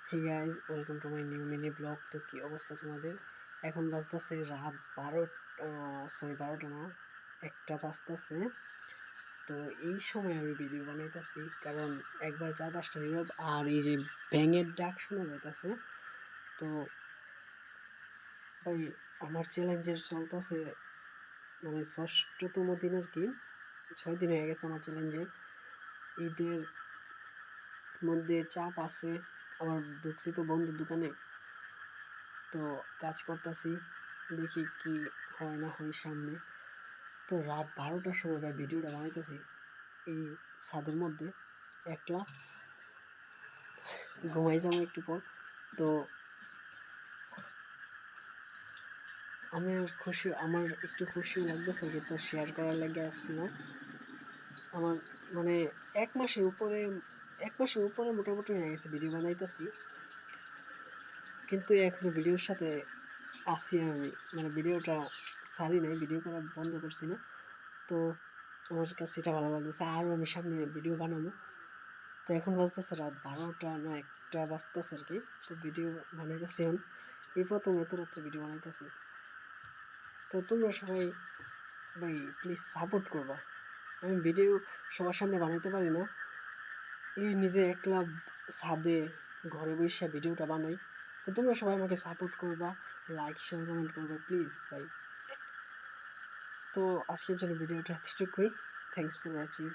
Hey guys, welcome to my new mini vlog. তো কী অবস্থা তোমাদের? এখন বাজতেছে রাত 12টা না, 1টা বাজতেছে। তো এই সময় আমি ভিডিও বানাইতেছি কারণ একবার 4-5টা নীরব আর এই যে ব্যাঙের ডাক শোনা যাইতেছে। তো ভাই, আমার চ্যালেঞ্জের চলতেছে মানে 6তম দিন আর কি, 6 দিন হয়ে গেছে আমার চ্যালেঞ্জের। ঈদের মধ্যে চাপ আছে, আবার ঢুকছি তো বন্ধুর দোকানে, তো কাজ করতেছি, দেখি কি হয় না হয় সামনে। তো রাত 12টার সময় ভাই ভিডিওটা বানাইতেছি এই ছাদের মধ্যে, একলা। ঘুমাই যাবো একটু পর। তো আমার একটু খুশি লাগতেছে, কিন্তু শেয়ার করার লাগে আসছিলাম। আমার মানে 1 মাসের উপরে মোটামুটি হয়ে গেছে ভিডিও বানাইতেছি, কিন্তু এখনো ভিডিওর সাথে আছি আমি, মানে ভিডিওটা ছাড়ি নাই, ভিডিও করা বন্ধ করছি না। তো আমার কাছে এটা ভালো লাগতেছে, আরও আমি সামনে ভিডিও বানাবো। তো এখন বাজতেছে রাত 12টা না 1টা বাজতেছে আর কি। তো ভিডিও বানাইতেছি এখন, এই প্রথম এত রাত্রে ভিডিও বানাইতেছি। তো তোমরা সবাই ভাই প্লিজ সাপোর্ট করবা। আমি ভিডিও সবার সামনে বানাইতে পারি না, এই নিজে একলা ছাদে ঘরে বসে ভিডিওটা বানাই। তো তোমরা সবাই আমাকে সাপোর্ট করবা, লাইক শেয়ার কমেন্ট করবা প্লিজ ভাই। তো আজকের জন্য ভিডিওটা এতটুকুই। Thanks for watching.